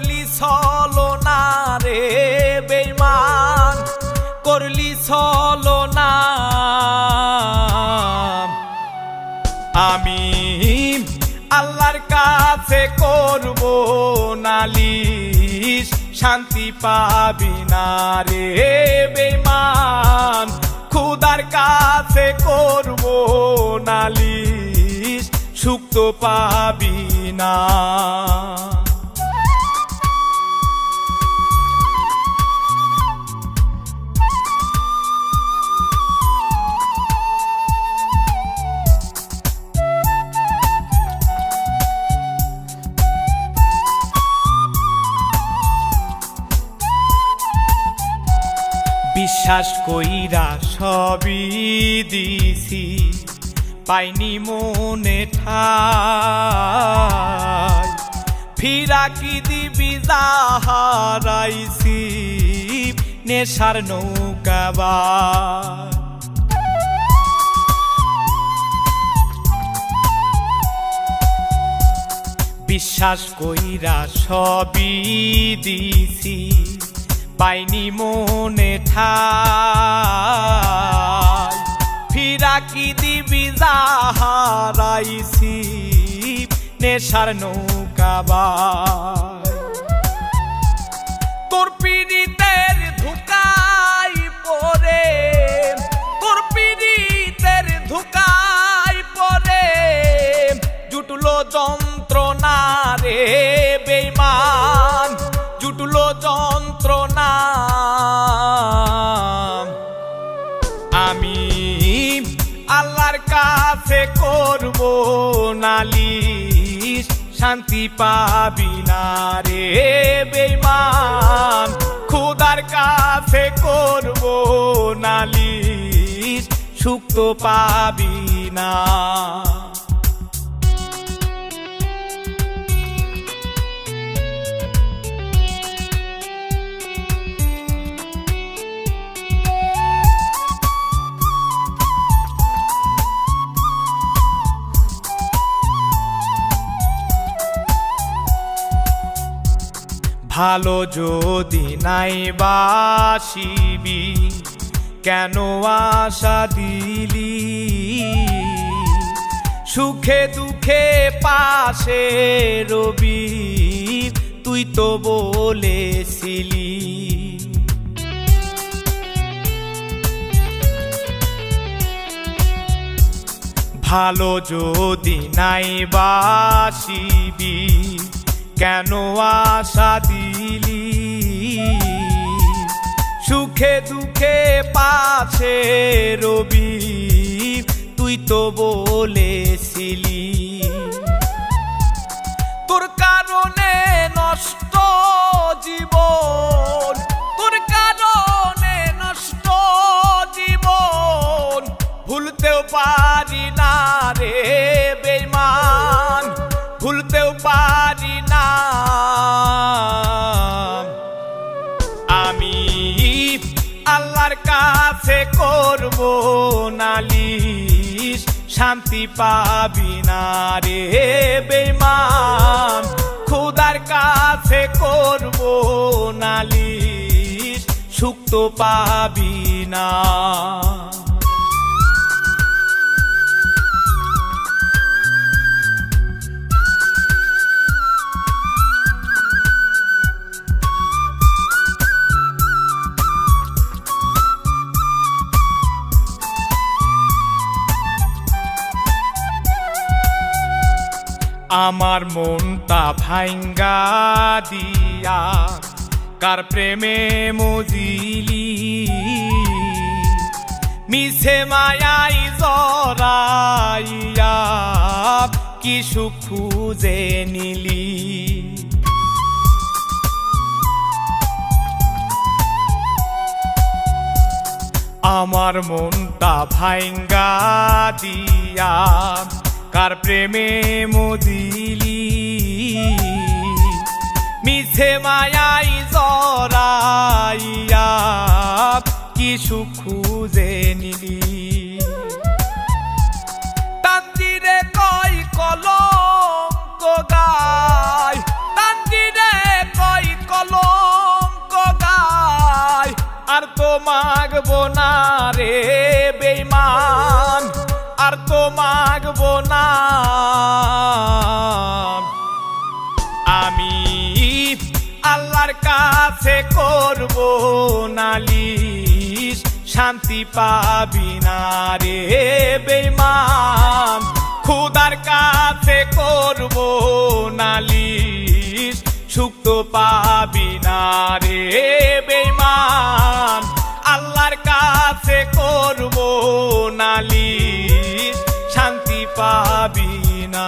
করলি ছলনা রে বেঈমান, করলি ছলনা। আমি আল্লাহর কাছে করব নালিশ, শান্তি পাবি না রে বেঈমান। খোদার কাছে করব নালিশ, সুখ তো পাবি না। বিশ্বাস কইরা সবই দিছি, পাইনি মনে ঠাই। ফিরা কি দিবি যা হারাইছি, নেশার নৌকাবার। বিশ্বাস কইরা সবই দিছি, পাইনি মনে ঠাই। ফিরা কি দিবি যা হারাইছি, নেশার নৌকাবার। তোর পীড়িতের ধোঁকায় পড়ে, তোর পীড়িতের ধোঁকায় পড়ে জুটলো যন্ত্রণা রে বেঈমান, জুটলো যন্ত্রণা। আমি আল্লাহর কাছে করব নালিশ, শান্তি পাবি না রে বেঈমান। খোদার কাছে করব নালিশ, সুখ তো পাবি না। ভালো যদি নাই বাসিবি, কেন আশা দিলি? সুখে দুঃখে পাশে রবি, তুই তো বলেছিলি। ভালো যদি নাই বাসিবি, কেন আশা দিলি? সুখে দুঃখে পাশে রবি, তুই তো বলেছিলি। তোর কারণে নষ্ট জীবন, তোর কারণে নষ্ট জীবন, ভুলতেও পারি না রে বেঈমান, ভুলতেও পারি না। আমি আল্লাহর কাছে করব নালিশ, শান্তি পাবি না রে বেঈমান। খোদার কাছে করব নালিশ, সুখ তো পাবি না। আমার মনটা ভাঙ্গা দিয়া কার প্রেমে মজিলি, মিছে মায়াই জড়াইয়া কি সুখ খুঁজে নিলি। আমার মনটা ভাঙ্গা দিয়া কার প্রেমে মজিলি, মিছে মায়াই জড়াইয়া কি সুখ খুঁজে নিলি। তানজিরে কয় কলঙ্ক গায়, তানজিরে কয় মাগবো না রে বেঈমান, আর তো মাগবো না। আমি আল্লাহর কাছে করব নালিশ, শান্তি পাবি না রে বেঈমান। খোদার কাছে করব নালিশ, সুখ তো পাবি না রে বেঈমান। আল্লাহর কাছে করব নালিশ, শান্তি পাবি না।